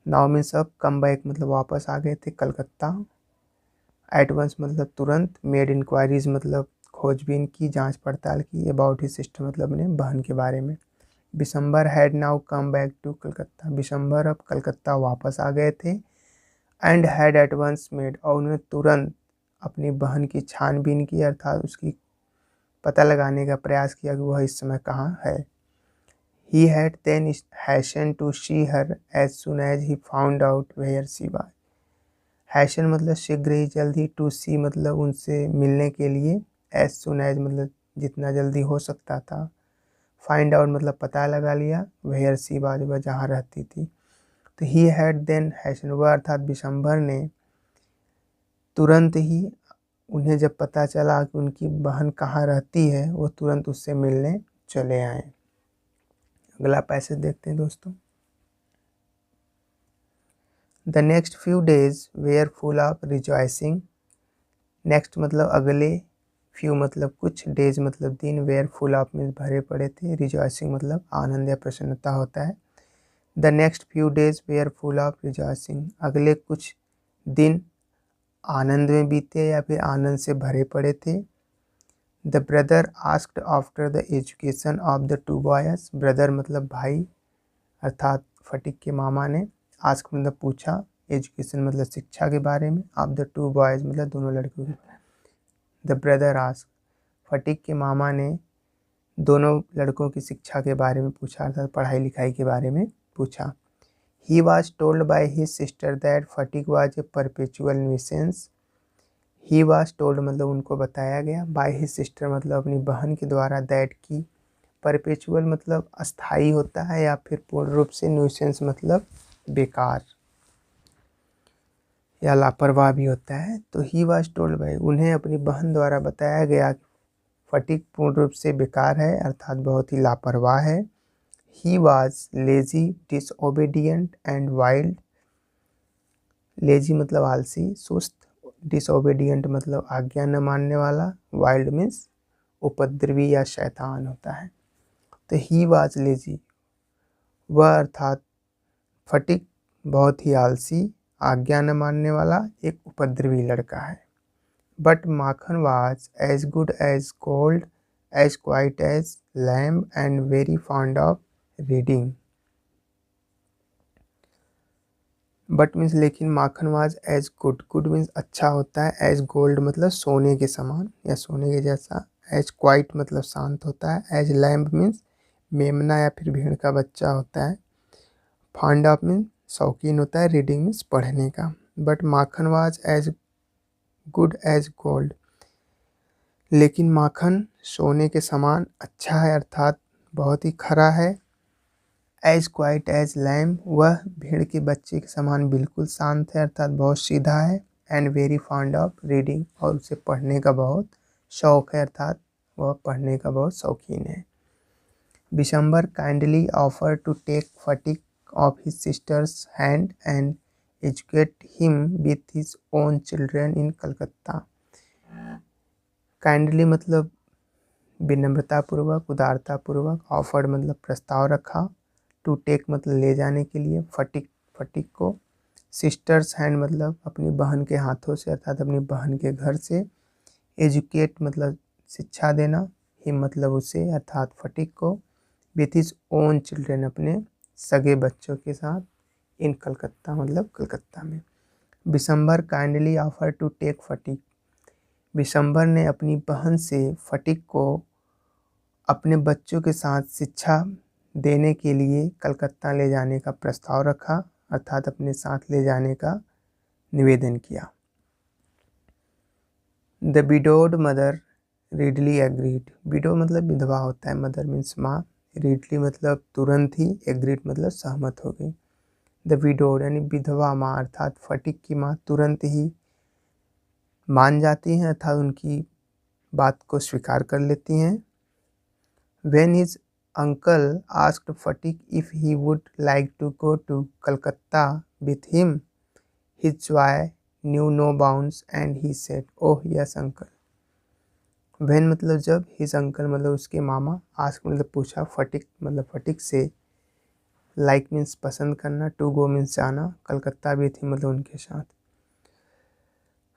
Speaker 1: Now means अब come back मतलब वापस आ गए थे कलकत्ता। At once मतलब तुरंत, made inquiries मतलब खोजबीन की, जांच पड़ताल की, about his sister मतलब अपने बहन के बारे में। December had now come back to Calcutta. December अब कलकत्ता वापस आ गए थे। And had at once made, और उन्होंने तुरंत अपनी बहन की छानबीन की, अर्थात उसकी पता लगाने का प्रयास किया कि वह इस समय कहाँ है। He had then hastened to see her as soon as he found out where she was. hasten मतलब शीघ्र ही, जल्दी, to see मतलब उनसे मिलने के लिए, as soon as मतलब जितना जल्दी हो सकता था, find out मतलब पता लगा लिया, where she was वह जहाँ रहती थी। तो he had then hastened, वह अर्थात दिसंबर ने तुरंत ही, उन्हें जब पता चला कि उनकी बहन कहाँ रहती है, वो तुरंत उससे मिलने चले आए। अगला पैसेज देखते हैं दोस्तों। The next few days were full of rejoicing. Next मतलब अगले, फ्यू मतलब कुछ, डेज मतलब दिन, वेयर फुल ऑफ मीन्स भरे पड़े थे, रिजॉइसिंग मतलब आनंद या प्रसन्नता होता है। The next few days were full of rejoicing, अगले कुछ दिन आनंद में बीते या फिर आनंद से भरे पड़े थे। The brother asked after the education of the two boys, brother मतलब भाई, अर्थात फटीक के मामा ने, आस्क मतलब पूछा, एजुकेशन मतलब शिक्षा के बारे में, ऑफ द टू बॉयज मतलब दोनों लड़कों के। द ब्रदर आस्क, फटीक के मामा ने दोनों लड़कों की शिक्षा के बारे में पूछा, अर्थात पढ़ाई लिखाई के बारे में पूछा। He was told by his sister that fatigue was a perpetual nuisance. He was told मतलब उनको बताया गया, बाय हिज सिस्टर मतलब अपनी बहन के द्वारा, दैट की, परपेचुअल मतलब अस्थाई होता है या फिर पूर्ण रूप से, न्यूसेंस मतलब बेकार या लापरवाह भी होता है। तो ही वॉज टोल्ड बाय, उन्हें अपनी बहन द्वारा बताया गया कि फटीक पूर्ण रूप से बेकार है, अर्थात बहुत ही लापरवाह है। He was lazy, disobedient and wild. Lazy मतलब आलसी, सुस्त, डिसओबीडियंट मतलब आज्ञा न मानने वाला, वाइल्ड मीन्स उपद्रवी या शैतान होता है। तो ही वॉज लेजी, वह अर्थात फटीक बहुत ही आलसी, आज्ञा न मानने वाला, एक उपद्रवी लड़का है। But Makhan was as good as gold, as quiet as lamb and very fond of reading. But means लेकिन, Makhan was as good, good means अच्छा होता है, एज गोल्ड मतलब सोने के समान या सोने के जैसा, एज क्वाइट मतलब शांत होता है, एज लैम्ब मीन्स मेमना या फिर भेड़ का बच्चा होता है, फॉन्ड ऑफ मीन्स शौकीन होता है, रीडिंग मीन्स पढ़ने का। But Makhan was as good as gold, लेकिन माखन सोने के समान अच्छा है, अर्थात बहुत ही खरा है। एज क्वाइट एज लैम, वह भेड़ के बच्चे के समान बिल्कुल शांत है, अर्थात बहुत सीधा है। And very fond of reading, और उसे पढ़ने का बहुत शौक है, अर्थात वह पढ़ने का बहुत शौकीन है। Bishamber kindly offer to take Phatik off his sister's hand and educate him with his own children in Calcutta. Kindly मतलब विनम्रतापूर्वक, उदारतापूर्वक, ऑफर्ड मतलब प्रस्ताव रखा, टू टेक मतलब ले जाने के लिए, फटीक को, सिस्टर्स हैंड मतलब अपनी बहन के हाथों से, अर्थात अपनी बहन के घर से, एजुकेट मतलब शिक्षा देना, हिम मतलब उसे अर्थात फटीक को, विथ हिज ओन चिल्ड्रन अपने सगे बच्चों के साथ, इन कलकत्ता मतलब कलकत्ता में। Bishamber kindly offer to take Phatik, Bishamber ने अपनी बहन से फटीक को अपने बच्चों के साथ शिक्षा देने के लिए कलकत्ता ले जाने का प्रस्ताव रखा, अर्थात अपने साथ ले जाने का निवेदन किया। The widowed mother readily agreed, window मतलब विधवा होता है, मदर मीन्स माँ, रीडली मतलब तुरंत ही, एग्रीड मतलब सहमत हो गई। द विडोड यानी विधवा माँ, अर्थात फटीक की माँ तुरंत ही मान जाती हैं, अर्थात उनकी बात को स्वीकार कर लेती हैं। When his uncle asked Fatik if he would like to go to Calcutta with him. His joy knew no bounds and he said, "Oh yes uncle." When मतलब जब his uncle मतलब उसके मामा asked मतलब पूछा फटिक मतलब फटिक से, लाइक मीन्स पसंद करना, टू गो मीन्स जाना, कलकत्ता भी थी मतलब उनके साथ।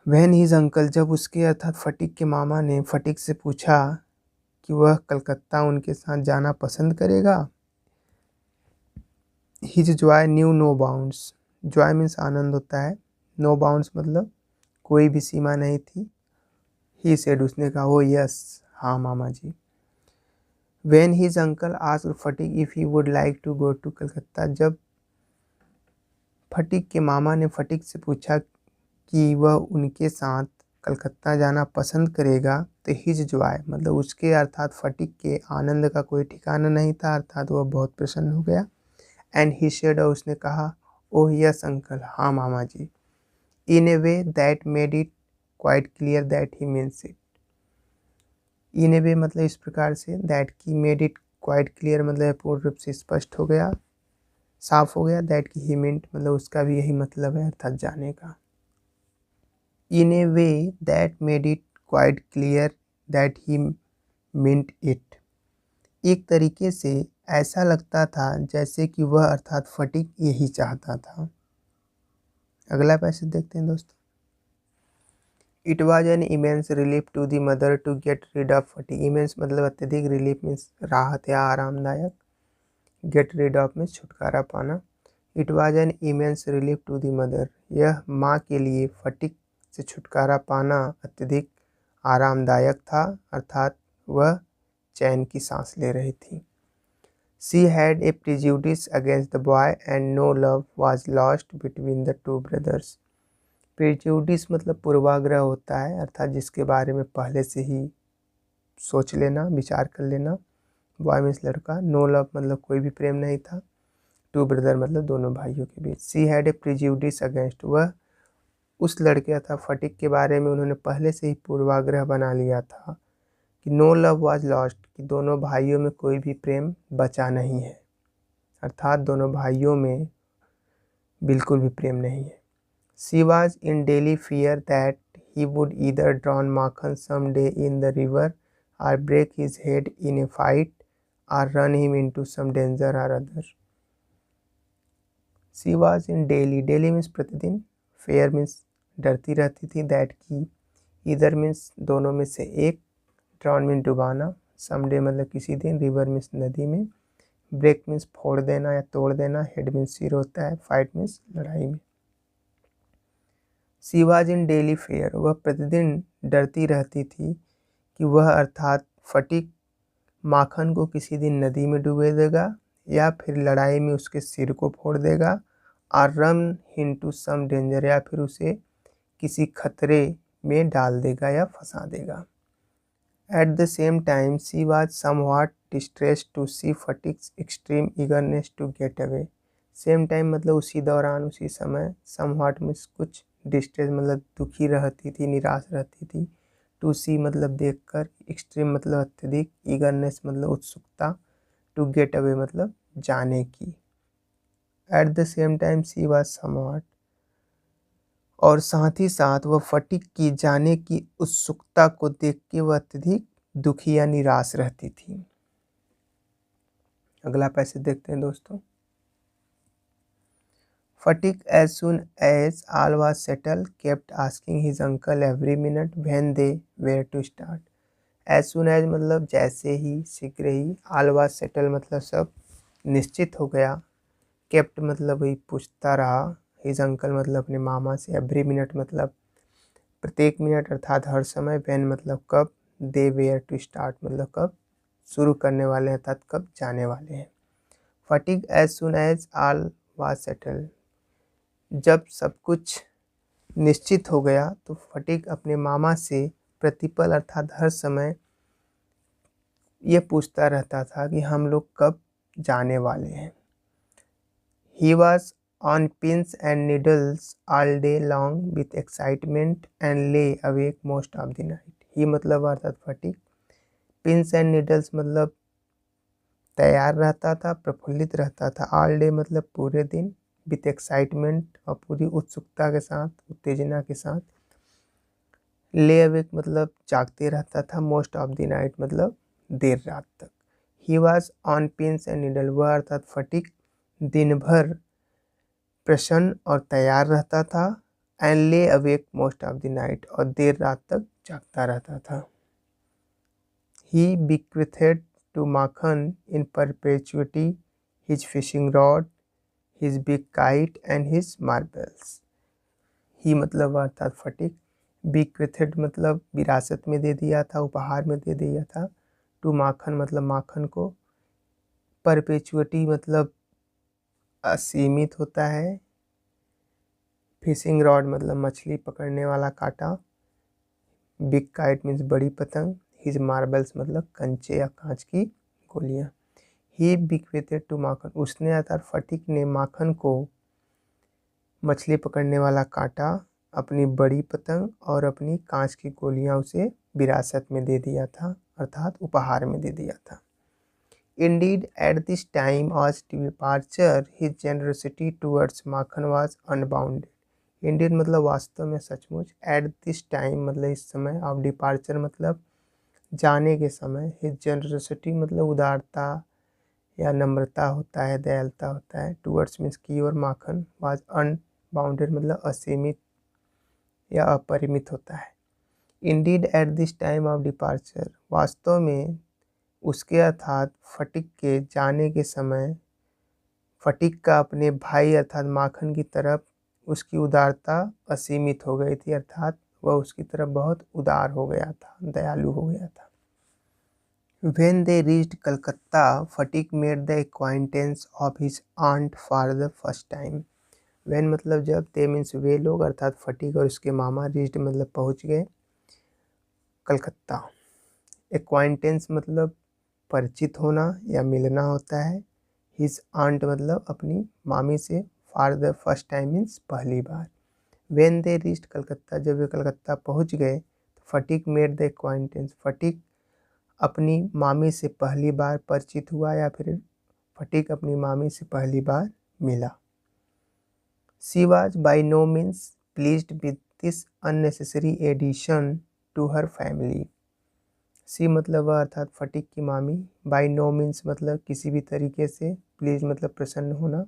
Speaker 1: वैन हिज अंकल जब उसके अर्थात फटिक के मामा ने फटिक से पूछा कि वह कलकत्ता उनके साथ जाना पसंद करेगा। His joy knew no bounds, joy means आनंद होता है, नो बाउंड्स मतलब कोई भी सीमा नहीं थी। ही सेड उसने कहा ओ यस हाँ मामा जी। When his uncle asked Sphatik if he would like to go to Calcutta, जब फटिक के मामा ने फटिक से पूछा कि वह उनके साथ कलकत्ता जाना पसंद करेगा, तो हिज जॉय मतलब उसके अर्थात फटिक के आनंद का कोई ठिकाना नहीं था, अर्थात वह बहुत प्रसन्न हो गया। एंड ही सेड, और उसने कहा ओह यस अंकल हाँ मामा जी, in a way that made it quite clear that he means it. In a way मतलब इस प्रकार से, दैट की मेड इट क्वाइट क्लियर मतलब पूर्ण रूप से स्पष्ट हो गया, साफ हो गया, दैट की ही मींट मतलब उसका भी यही मतलब है अर्थात जाने का। In a way that made it quite clear that he meant it, एक तरीके से ऐसा लगता था जैसे कि वह अर्थात फटिक यही चाहता था। अगला पैसेज देखते हैं दोस्तों। It was an immense relief to the mother to get rid of Phatik, immense मतलब अत्यधिक, रिलीफ मीन्स राहत या आरामदायक, गेट रिड ऑफ में छुटकारा पाना। It was an immense relief to the mother, यह माँ के लिए फटिक से छुटकारा पाना अत्यधिक आरामदायक था, अर्थात वह चैन की सांस ले रही थी। She had a prejudice against the boy and no love was lost between the two brothers. Prejudice मतलब पूर्वाग्रह होता है, अर्थात जिसके बारे में पहले से ही सोच लेना, विचार कर लेना। बॉय मीन्स लड़का, नो लव मतलब कोई भी प्रेम नहीं था, टू ब्रदर मतलब दोनों भाइयों के बीच। She had a prejudice against, वह उस लड़के अर्थात फटिक के बारे में उन्होंने पहले से ही पूर्वाग्रह बना लिया था कि नो लव वाज लॉस्ट, कि दोनों भाइयों में कोई भी प्रेम बचा नहीं है, अर्थात दोनों भाइयों में बिल्कुल भी प्रेम नहीं है। She was in daily fear that he would either drown Makhan some day in the river or break his head in a fight or run him into some danger or other. She was in daily, daily means प्रतिदिन, fear means डरती रहती थी, that की, इधर means दोनों में से एक, ड्रॉन मीन डुबाना, समडे मतलब किसी दिन, रिवर मीन्स नदी में, ब्रेक मीन्स फोड़ देना या तोड़ देना, हेड मीन्स सिर होता है, फाइट मीन्स लड़ाई में। She was in daily fair, वह प्रतिदिन डरती रहती थी कि वह अर्थात फटिक माखन को किसी दिन नदी में डुबे देगा या फिर लड़ाई में उसके सिर को फोड़ देगा, और रन इनटू सम डेंजर, या फिर उसे किसी खतरे में डाल देगा या फंसा देगा। At the same time, she was somewhat distressed to see Fatik's extreme eagerness to get away. Same time मतलब उसी दौरान, उसी समय, somewhat मीन्स कुछ, distress मतलब दुखी रहती थी, निराश रहती थी, to see मतलब देखकर, extreme मतलब अत्यधिक, eagerness मतलब उत्सुकता, to get away मतलब जाने की। At the same time she was somewhat, और साथ ही साथ वह फटिक की जाने की उत्सुकता को देख के वह अत्यधिक दुखी या निराश रहती थी। अगला पैसेज देखते हैं दोस्तों। Phatik as soon as all was settled kept asking his uncle every minute when they were to start. As soon as मतलब जैसे ही, शीघ्र ही, ऑल वाज सेटल मतलब सब निश्चित हो गया, केप्ट मतलब वही पूछता रहा, हिज अंकल मतलब अपने मामा से, एवरी मिनट मतलब प्रत्येक मिनट अर्थात हर समय, व्हेन मतलब कब, दे वेयर टू स्टार्ट मतलब कब शुरू करने वाले हैं, अर्थात कब जाने वाले हैं। Phatik as soon as all was settled, जब सब कुछ निश्चित हो गया तो फटिक अपने मामा से प्रतिपल अर्थात हर समय ये पूछता रहता था कि हम लोग कब जाने वाले हैं। He was on pins and needles all day long with excitement and lay awake most of the night. ही मतलब अर्थात फटिक, पिंस एंड नीडल्स मतलब तैयार रहता था, प्रफुल्लित रहता था। ऑल डे मतलब पूरे दिन, विथ एक्साइटमेंट और पूरी उत्सुकता के साथ, उत्तेजना के साथ। ले अवेक मतलब जागते रहता था। मोस्ट ऑफ द नाइट मतलब देर रात तक। He was on pins and needle, वह अर्थात फटीक दिन भर प्रसन्न और तैयार रहता था। एंड ले awake most of the night, और देर रात तक जागता रहता था। He bequeathed to Makhan in perpetuity his fishing rod, his big kite and his marbles. He मतलब अर्थात फटीक, bequeathed मतलब विरासत में दे दिया था, उपहार में दे दिया था। टू माखन मतलब माखन को। परपेचुअटी मतलब असीमित होता है। फिशिंग रॉड मतलब मछली पकड़ने वाला कांटा। बिग काइट मीन्स बड़ी पतंग। हिज मार्बल्स मतलब कंचे या कांच की गोलियां। ही बिक्वेटेड टू माखन, उसने अर्थात फटीक ने माखन को मछली पकड़ने वाला कांटा, अपनी बड़ी पतंग और अपनी कांच की गोलियां उसे विरासत में दे दिया था, अर्थात उपहार में दे दिया था। Indeed, at this time of departure, his generosity towards Makhan was unbounded. Indeed मतलब वास्तव में, सचमुच। At this time मतलब इस समय, of departure मतलब जाने के समय। His generosity मतलब उदारता या नम्रता होता है, दयालुता होता है। टूवर्ड्स मीन्स की और माखन। वाज अनबाउंडेड मतलब असीमित या अपरिमित होता है। Indeed at this time of departure, वास्तव में उसके अर्थात फटीक के जाने के समय, फटीक का अपने भाई अर्थात माखन की तरफ उसकी उदारता असीमित हो गई थी, अर्थात वह उसकी तरफ बहुत उदार हो गया था, दयालु हो गया था। When they reached Calcutta, Fatik made the acquaintance of his aunt for the first time. When मतलब जब, they means वे लोग अर्थात फटीक और उसके मामा, reached मतलब पहुंच गए कलकत्ता। Acquaintance मतलब परिचित होना या मिलना होता है। His aunt मतलब अपनी मामी से। For the first time means पहली बार। When they reached कलकत्ता, जब वे कलकत्ता पहुंच गए, fatigue made the acquaintance, fatigue अपनी मामी से पहली बार परिचित हुआ, या फिर फटीक अपनी मामी से पहली बार मिला। She was by no means pleased with this unnecessary addition to her family. She मतलब वह अर्थात फटीक की मामी। by no means मतलब किसी भी तरीके से। प्लीज मतलब प्रसन्न होना।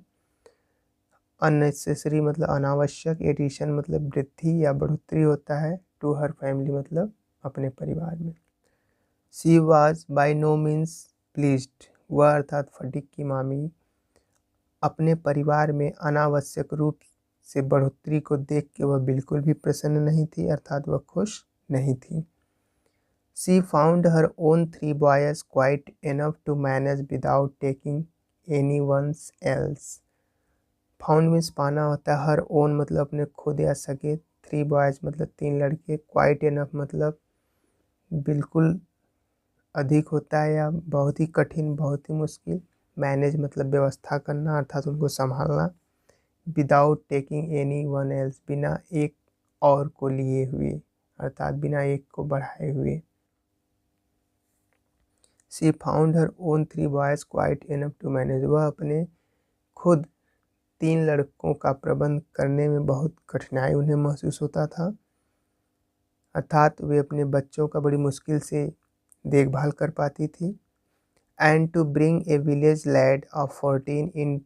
Speaker 1: unnecessary मतलब अनावश्यक। एडिशन मतलब वृद्धि या बढ़ोतरी होता है। to her family मतलब अपने परिवार में। She was by no means pleased, वह अर्थात फटीक की मामी अपने परिवार में अनावश्यक रूप से बढ़ोतरी को देख के वह बिल्कुल भी प्रसन्न नहीं थी, अर्थात वह खुश नहीं थी। She found her own 3 boys quite enough to manage without taking anyone else. Found means पाना होता है। her own मतलब अपने खुद या सगे। 3 boys मतलब 3 लड़के। quite enough मतलब बिल्कुल अधिक होता है या बहुत ही कठिन, बहुत ही मुश्किल। मैनेज मतलब व्यवस्था करना, अर्थात उनको संभालना। Without taking any one else, बिना एक और को लिए हुए, अर्थात बिना एक को बढ़ाए हुए। She found her own 3 boys quite enough to manage, वह अपने खुद 3 लड़कों का प्रबंध करने में बहुत कठिनाई उन्हें महसूस होता था, अर्थात वे अपने बच्चों का बड़ी मुश्किल से देखभाल कर पाती थी। And to bring a village lad of 14 in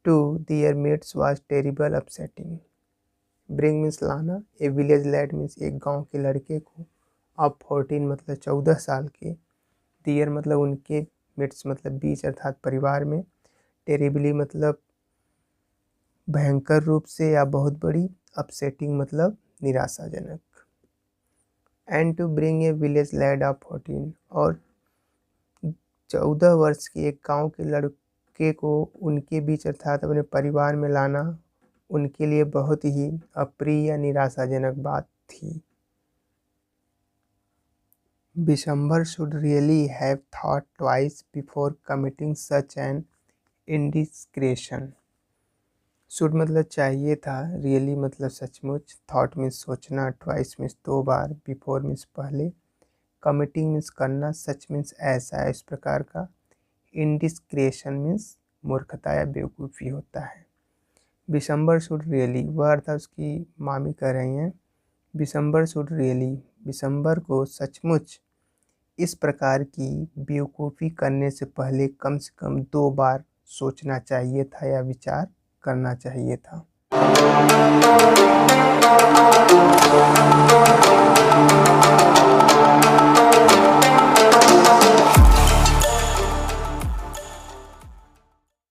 Speaker 1: to their midst was terrible upsetting. Bring means लाना, ए विलेज लैड मीन्स एक गांव के लड़के को, ऑफ 14 मतलब 14 साल के, दियर मतलब उनके, मिड्स मतलब बीच अर्थात परिवार में, टेरिबली मतलब भयंकर रूप से या बहुत बड़ी, अपसेटिंग मतलब निराशाजनक। And to bring a village lad of 14, और 14 वर्ष के एक गांव के लड़के को उनके बीच अर्थात अपने परिवार में लाना उनके लिए बहुत ही अप्रिय या निराशाजनक बात थी। Bishamber should really have thought twice before committing such an indiscretion. Should मतलब चाहिए था, रियली मतलब सचमुच, थॉट मीन्स सोचना, ट्वाइस मीन्स 2 बार, बिफोर मीन्स पहले, कमिटिंग मीन्स करना, सच मीन्स ऐसा, इस प्रकार का, इंडिस्क्रेशन मीन्स मूर्खता या बेवकूफ़ी होता है। बिशंबर शुड रियली, वह अर्थ उसकी मामी कह रही हैं, बिशंबर शुड रियली, बिशंबर को सचमुच इस प्रकार की बेवकूफ़ी करने से पहले कम से कम 2 बार सोचना चाहिए था या विचार करना चाहिए था।